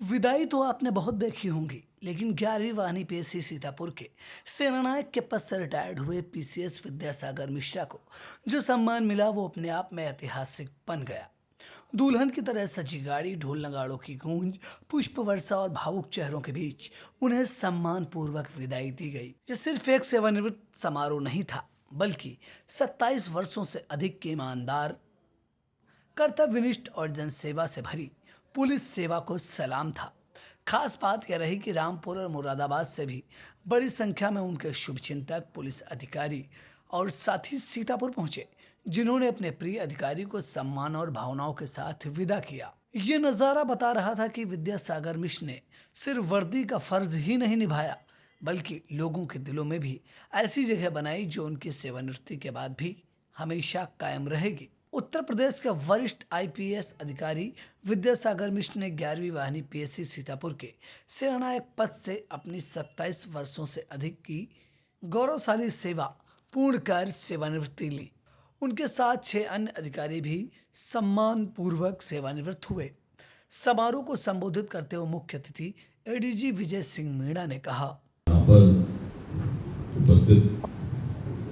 विदाई तो आपने बहुत देखी होंगी, लेकिन 11वीं वाहिनी पीएससी सीतापुर के सेनानायक के पद से रिटायर्ड हुए पीसीएस विद्यासागर मिश्रा को जो सम्मान मिला वो अपने आप में ऐतिहासिक बन गया। दुल्हन की तरह सजी गाड़ी, ढोल नगाड़ों की गूंज, पुष्प वर्षा और भावुक चेहरों के बीच उन्हें सम्मान पूर्वक विदाई दी गई। ये सिर्फ एक सेवानिवृत्त समारोह नहीं था, बल्कि 27 वर्षों से अधिक के ईमानदार, कर्तव्यनिष्ठ और जनसेवा से भरी पुलिस सेवा को सलाम था। खास बात यह रही कि रामपुर और मुरादाबाद से भी बड़ी संख्या में उनके शुभचिंतक, पुलिस अधिकारी और साथी सीतापुर पहुंचे, जिन्होंने अपने प्रिय अधिकारी को सम्मान और भावनाओं के साथ विदा किया। ये नज़ारा बता रहा था कि विद्यासागर मिश्र ने सिर्फ वर्दी का फर्ज ही नहीं निभाया, बल्कि लोगों के दिलों में भी ऐसी जगह बनाई जो उनकी सेवानिवृत्ति के बाद भी हमेशा कायम रहेगी। उत्तर प्रदेश के वरिष्ठ आईपीएस अधिकारी विद्यासागर मिश्र ने 11वीं वाहिनी पीएससी सीतापुर के सेनानायक पद से अपनी 27 वर्षों से अधिक की गौरवशाली सेवा पूर्ण कर सेवानिवृत्ति ली। उनके साथ 6 अन्य अधिकारी भी सम्मान पूर्वक सेवानिवृत्त हुए। समारोह को संबोधित करते हुए मुख्य अतिथि एडीजी विजय सिंह मीणा ने कहा, यहाँ पर उपस्थित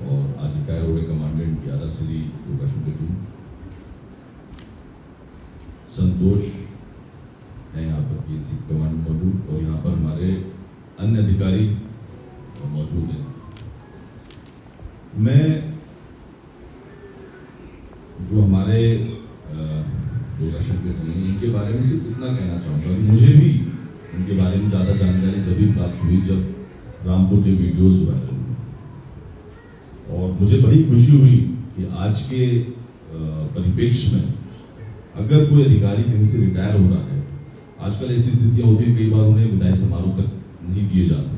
और आज कैरोडे कमांडेंट 11 श्री योगाशन के टीम संतोष है, यहाँ पर पीएससी कमांडेंट मौजूद और यहाँ पर हमारे अन्य अधिकारी मौजूद हैं। मैं जो हमारे योगाशन के टीम इनके बारे में सिर्फ इतना कहना चाहूँगा, मुझे भी उनके बारे में ज़्यादा जानकारी जब भी प्राप्त हुई जब रामपुर के वीडियोज़ वायरल हुए और मुझे बड़ी खुशी हुई कि आज के परिप्रेक्ष्य में अगर कोई अधिकारी कहीं से रिटायर हो रहा है, आजकल ऐसी स्थितियाँ होती हैं, कई बार उन्हें विदाई समारोह तक नहीं दिए जाते,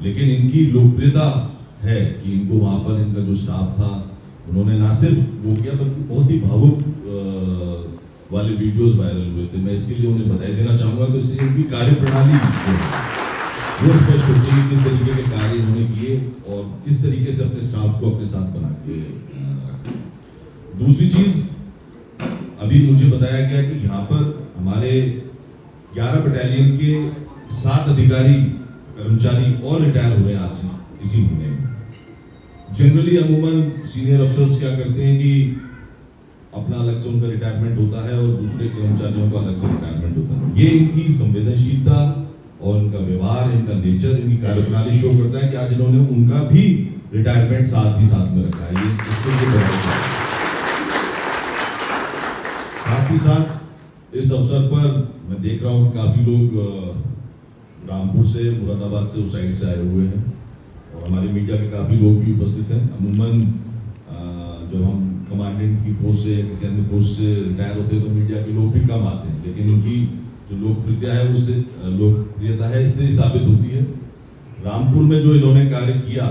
लेकिन इनकी लोकप्रियता है कि इनको वहाँ पर इनका जो स्टाफ था उन्होंने ना सिर्फ वो किया बल्कि बहुत ही भावुक वाले वीडियोस वायरल हुए थे। मैं इसके लिए उन्हें बधाई देना चाहूँगा। तो इससे इनकी कार्य प्रणाली वो स्पष्ट होती है किस तरीके के कार्य इन्होंने किए और किस तरीके से अपने स्टाफ को अपने साथ बना के रखा। दूसरी चीज, अभी मुझे बताया गया कि यहाँ पर हमारे 11 बटालियन के 7 अधिकारी कर्मचारी और रिटायर हो रहे हैं आज इसी महीने में। जनरली अमूमन सीनियर अफसर्स क्या करते हैं कि अपना अलग से उनका रिटायरमेंट होता है और दूसरे कर्मचारियों का अलग से रिटायरमेंट होता है। ये इनकी संवेदनशीलता और इनका व्यवहार, इनका नेचर, इनकी कार्यप्रणाली शो करता है कि आज इन्होंने उनका भी रिटायरमेंट साथ में रखा है। ये साथ ही साथ इस अवसर पर मैं देख रहा हूँ काफी लोग रामपुर से, मुरादाबाद से, उस साइड से आए हुए हैं और हमारे मीडिया के काफी लोग भी उपस्थित हैं। अमूमन जब हम कमांडेंट की पोस्ट से किसी अन्य पोस्ट से रिटायर होते हैं तो मीडिया के लोग भी कम आते हैं, लेकिन इनकी जो लोकप्रियता है इससे ही साबित होती है। रामपुर में जो इन्होंने कार्य किया,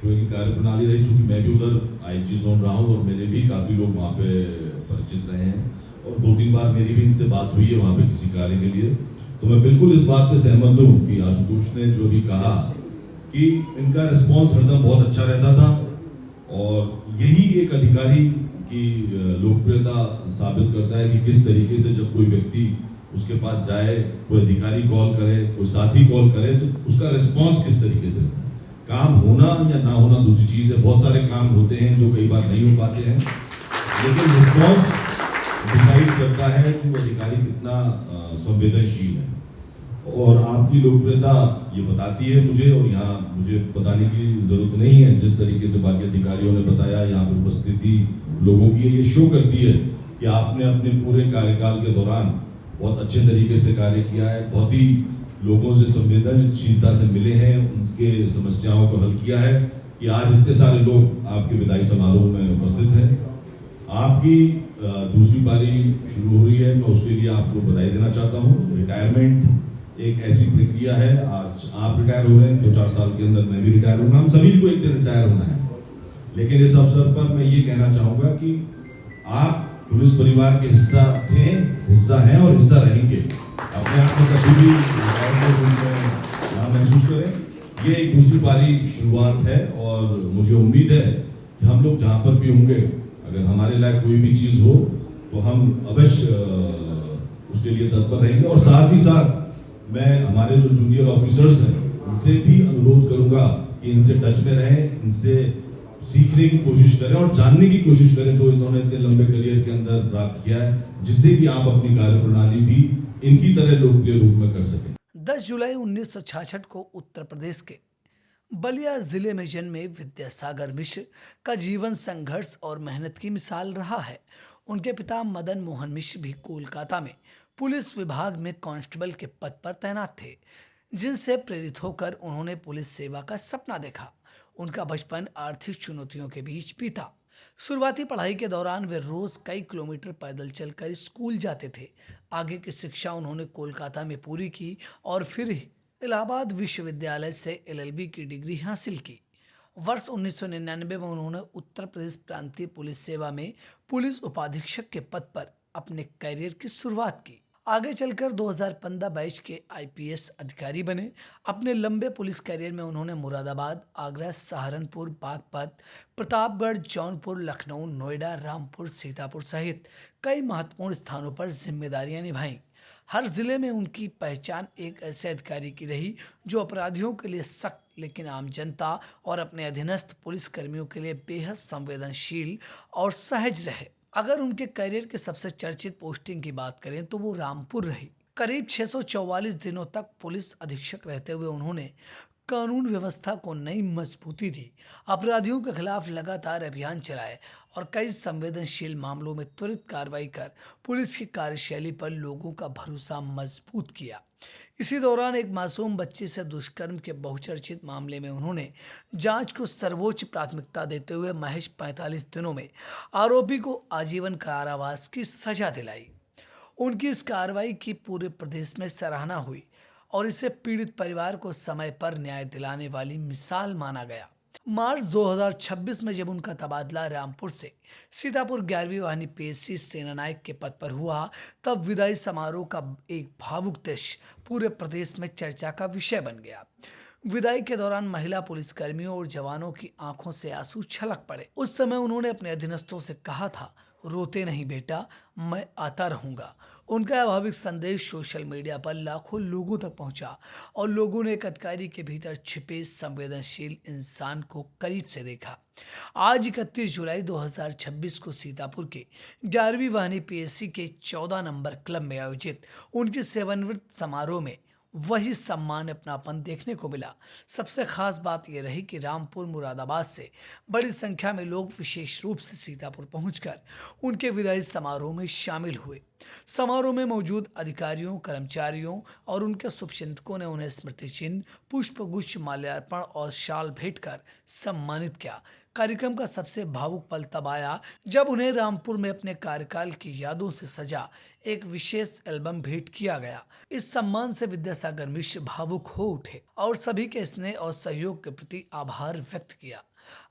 जो इनकी कार्य प्रणाली रही, चूंकि मैं भी उधर आईजी जोन रहा हूँ और मेरे भी काफी लोग वहाँ पे परिचित रहे हैं और 2-3 बार मेरी भी इनसे बात हुई है वहाँ पे किसी कार्य के लिए। तो मैं बिल्कुल इस बात से सहमत हूँ कि आशुतोष ने जो भी कहा कि इनका रिस्पॉन्स हरदम बहुत अच्छा रहता था और यही एक अधिकारी की लोकप्रियता साबित करता है कि किस तरीके से जब कोई व्यक्ति उसके पास जाए, कोई अधिकारी कॉल करे, कोई साथी कॉल करे, तो उसका रिस्पॉन्स किस तरीके से। काम होना या ना होना दूसरी चीज है, बहुत सारे काम होते हैं जो कई बार नहीं हो पाते हैं, लेकिन रिस्पॉन्स डिसाइड करता है कि वो अधिकारी कितना संवेदनशील है। और आपकी लोकप्रियता ये बताती है मुझे, और यहाँ मुझे बताने की जरूरत नहीं है, जिस तरीके से बाकी अधिकारियों ने बताया, यहाँ पर उपस्थिति लोगों की ये शो करती है कि आपने अपने पूरे कार्यकाल के दौरान बहुत अच्छे तरीके से कार्य किया है, बहुत ही लोगों से संवेदनशीलता से मिले हैं, उनके समस्याओं को हल किया है कि आज इतने सारे लोग आपके विदाई समारोह में उपस्थित हैं। आपकी दूसरी पारी शुरू हो रही है, मैं उसके लिए आपको बधाई देना चाहता हूँ। रिटायरमेंट एक ऐसी प्रक्रिया है, आज आप रिटायर हो रहे हैं, 2-4 साल के अंदर मैं भी रिटायर होऊंगा, हम सभी को एक दिन रिटायर होना है। लेकिन इस अवसर पर मैं ये कहना चाहूँगा कि आप पुलिस परिवार के हिस्सा थे, हिस्सा हैं और हिस्सा रहेंगे। अपने आप में कभी भी महसूस करें। ये एक दूसरी पारी शुरुआत है और मुझे उम्मीद है यहाँ पर भी होंगे। अगर हमारे लायक कोई भी चीज़ हो तो हम अवश्य उसके लिए तत्पर रहेंगे। और साथ ही साथ मैं हमारे जो जूनियर ऑफिसर्स हैं उनसे भी अनुरोध करूंगा कि इनसे टच में रहें, इनसे सीखने की कोशिश करें और जानने की कोशिश करें जो इन्होंने इतने लंबे करियर के अंदर प्राप्त किया है, जिससे कि आप अपनी कार्यप्रणाली भी इनकी तरह लोकप्रिय रूप में कर सकें। 10 जुलाई 1966 को उत्तर प्रदेश के बलिया जिले में जन्मे विद्यासागर मिश्र का जीवन संघर्ष और मेहनत की मिसाल रहा है। उनके पिता मदन मोहन मिश्र भी कोलकाता में पुलिस विभाग में कांस्टेबल के पद पर तैनात थे, जिनसे प्रेरित होकर उन्होंने पुलिस सेवा का सपना देखा। उनका बचपन आर्थिक चुनौतियों के बीच बीता। शुरुआती पढ़ाई के दौरान वे रोज कई किलोमीटर पैदल चलकर स्कूल जाते थे। आगे की शिक्षा उन्होंने कोलकाता में पूरी की और फिर इलाहाबाद विश्वविद्यालय से एलएलबी की डिग्री हासिल की। वर्ष 1999 में उन्होंने उत्तर प्रदेश प्रांतीय पुलिस सेवा में पुलिस उपाधीक्षक के पद पर अपने करियर की शुरुआत की। आगे चलकर 2015 बैच के आईपीएस अधिकारी बने। अपने लंबे पुलिस करियर में उन्होंने मुरादाबाद, आगरा, सहारनपुर, बागपत, प्रतापगढ़, जौनपुर, लखनऊ, नोएडा, रामपुर, सीतापुर सहित कई महत्वपूर्ण स्थानों पर जिम्मेदारियां निभाईं। हर जिले में उनकी पहचान एक ऐसे अधिकारी की रही जो अपराधियों के लिए सख्त लेकिन आम जनता और अपने अधीनस्थ पुलिस कर्मियों के लिए बेहद संवेदनशील और सहज रहे। अगर उनके करियर के सबसे चर्चित पोस्टिंग की बात करें तो वो रामपुर रही। करीब 644 दिनों तक पुलिस अधीक्षक रहते हुए उन्होंने कानून व्यवस्था को नई मजबूती दी, अपराधियों के खिलाफ लगातार अभियान चलाए और कई संवेदनशील मामलों में त्वरित कार्रवाई कर पुलिस की कार्यशैली पर लोगों का भरोसा मजबूत किया। इसी दौरान एक मासूम बच्ची से दुष्कर्म के बहुचर्चित मामले में उन्होंने जांच को सर्वोच्च प्राथमिकता देते हुए महज 45 दिनों में आरोपी को आजीवन कारावास की सजा दिलाई। उनकी इस कार्रवाई की पूरे प्रदेश में सराहना हुई और इसे पीड़ित परिवार को समय पर न्याय दिलाने वाली मिसाल माना गया। मार्च 2026 में जब उनका तबादला रामपुर से सीतापुर 11वीं वाहिनी पीएससी सेनानायक के पद पर हुआ, तब विदाई समारोह का एक भावुक दृश्य पूरे प्रदेश में चर्चा का विषय बन गया। विदाई के दौरान महिला पुलिसकर्मियों और जवानों की आंखों से आंसू छलक पड़े। उस समय उन्होंने अपने अधीनस्थों से कहा था, रोते नहीं बेटा, मैं आता रहूंगा। उनका भावुक संदेश सोशल मीडिया पर लाखों लोगों तक पहुंचा और लोगों ने एक अधिकारी के भीतर छिपे संवेदनशील इंसान को करीब से देखा। आज 31 जुलाई 2026 को सीतापुर के 11वीं वाहिनी पीएससी के 14 नंबर क्लब में आयोजित उनके सेवानिवृत्त समारोह में वही सम्मान अपनापन देखने को मिला। सबसे खास बात यह रही कि रामपुर, मुरादाबाद से बड़ी संख्या में लोग विशेष रूप से सीतापुर पहुंचकर उनके विदाई समारोह में शामिल हुए। समारोह में मौजूद अधिकारियों, कर्मचारियों और उनके शुभचिंतकों ने उन्हें स्मृति चिन्ह, पुष्पगुच्छ, माल्यार्पण और शाल भेंट कर सम्मानित किया। कार्यक्रम का सबसे भावुक पल तब आया जब उन्हें रामपुर में अपने कार्यकाल की यादों से सजा एक विशेष एल्बम भेंट किया गया। इस सम्मान से विद्यासागर मिश्र भावुक हो उठे और सभी के स्नेह और सहयोग के प्रति आभार व्यक्त किया।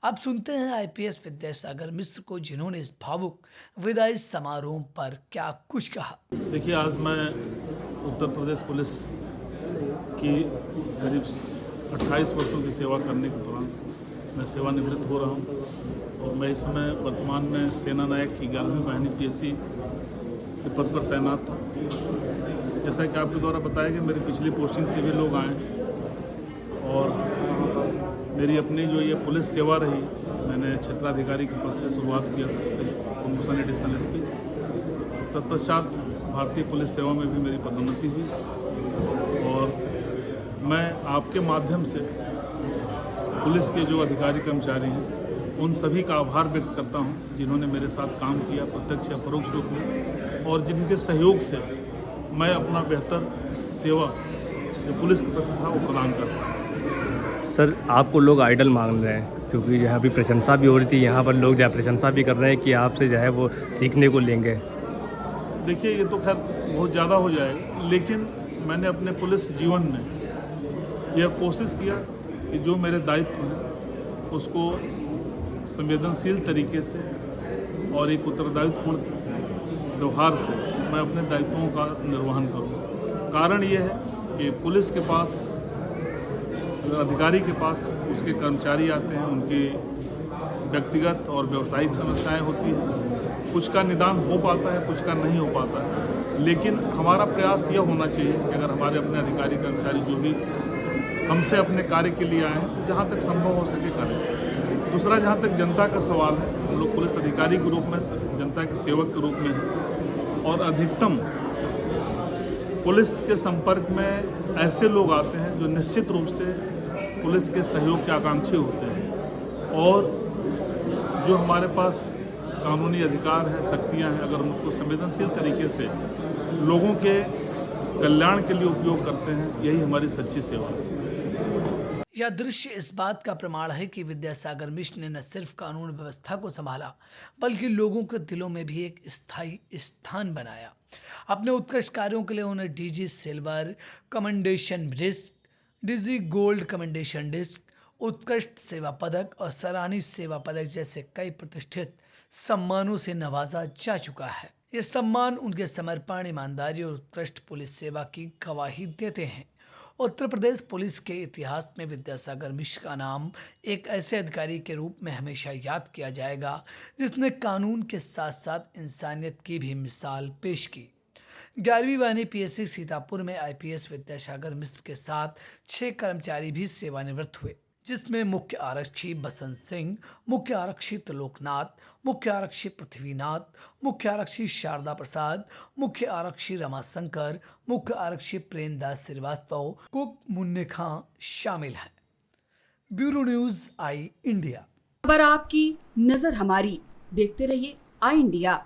अब सुनते हैं आईपीएस विद्यासागर मिश्र को, जिन्होंने इस भावुक विदाई समारोह पर क्या कुछ कहा। देखिए, आज मैं उत्तर प्रदेश पुलिस की करीब 28 वर्षों की सेवा करने के दौरान मैं सेवानिवृत्त हो रहा हूं और मैं इस समय वर्तमान में सेना नायक की 11वीं वाहिनी पीएससी के पद पर तैनात था। जैसा कि आपके द्वारा बताया कि मेरी पिछली पोस्टिंग से भी लोग आए और मेरी अपनी जो ये पुलिस सेवा रही, मैंने क्षेत्राधिकारी के पद से शुरुआत किया था, प्रमोशन एडिशनल एसपी। तत्पश्चात भारतीय पुलिस सेवा में भी मेरी पदोन्नति हुई और मैं आपके माध्यम से पुलिस के जो अधिकारी कर्मचारी हैं उन सभी का आभार व्यक्त करता हूं, जिन्होंने मेरे साथ काम किया प्रत्यक्ष या परोक्ष रूप में, और जिनके सहयोग से मैं अपना बेहतर सेवा जो पुलिस के प्रति था वो प्रदान कर पाया। सर, आपको लोग आइडल मान रहे हैं, क्योंकि यहाँ भी प्रशंसा भी हो रही थी, यहाँ पर लोग जो है प्रशंसा भी कर रहे हैं कि आपसे जो है वो सीखने को लेंगे। देखिए, ये तो खैर बहुत ज़्यादा हो जाएगा, लेकिन मैंने अपने पुलिस जीवन में यह कोशिश किया कि जो मेरे दायित्व हैं उसको संवेदनशील तरीके से और एक उत्तरदायित्वपूर्ण व्यवहार से मैं अपने दायित्वों का निर्वहन करूँ। कारण ये है कि पुलिस के पास, अधिकारी के पास उसके कर्मचारी आते हैं, उनके व्यक्तिगत और व्यावसायिक समस्याएं होती हैं। कुछ का निदान हो पाता है, कुछ का नहीं हो पाता है, लेकिन हमारा प्रयास यह होना चाहिए कि अगर हमारे अपने अधिकारी कर्मचारी जो भी हमसे अपने कार्य के लिए आए हैं तो जहाँ तक संभव हो सके करें। दूसरा, जहाँ तक जनता का सवाल है, हम लोग पुलिस अधिकारी के रूप में, जनता के सेवक के रूप में हैं और अधिकतम पुलिस के संपर्क में ऐसे लोग आते हैं जो निश्चित रूप से पुलिस के सहयोग के आकांक्षी होते हैं और जो हमारे पास कानूनी अधिकार हैं, शक्तियां हैं, अगर हम उसको संवेदनशील तरीके से लोगों के कल्याण के लिए उपयोग करते हैं, यही हमारी सच्ची सेवा है। यह दृश्य इस बात का प्रमाण है कि विद्यासागर मिश्र ने न सिर्फ कानून व्यवस्था को संभाला, बल्कि लोगों के दिलों में भी एक स्थायी स्थान बनाया। अपने उत्कृष्ट कार्यों के लिए उन्हें DG silver commendation disc, DG gold commendation disc, उत्कृष्ट सेवा पदक और सराहनीय सेवा पदक जैसे कई प्रतिष्ठित सम्मानों से नवाजा जा चुका है। ये सम्मान उनके समर्पण, ईमानदारी और उत्कृष्ट पुलिस सेवा की गवाही देते हैं। उत्तर प्रदेश पुलिस के इतिहास में विद्यासागर मिश्र का नाम एक ऐसे अधिकारी के रूप में हमेशा याद किया जाएगा जिसने कानून के साथ साथ इंसानियत की भी मिसाल पेश की। 11वीं वाहिनी पीएससी सीतापुर में आईपीएस विद्यासागर मिश्र के साथ 6 कर्मचारी भी सेवानिवृत्त हुए, जिसमें मुख्य आरक्षी बसंत सिंह, मुख्य आरक्षी त्रिलोकनाथ, मुख्य आरक्षी पृथ्वीनाथ, मुख्य आरक्षी शारदा प्रसाद, मुख्य आरक्षी रमाशंकर, मुख्य आरक्षी प्रेमदास श्रीवास्तव, कुक मुन्ने खां शामिल हैं। ब्यूरो न्यूज आई इंडिया। खबर आपकी, नजर हमारी। देखते रहिए आई इंडिया।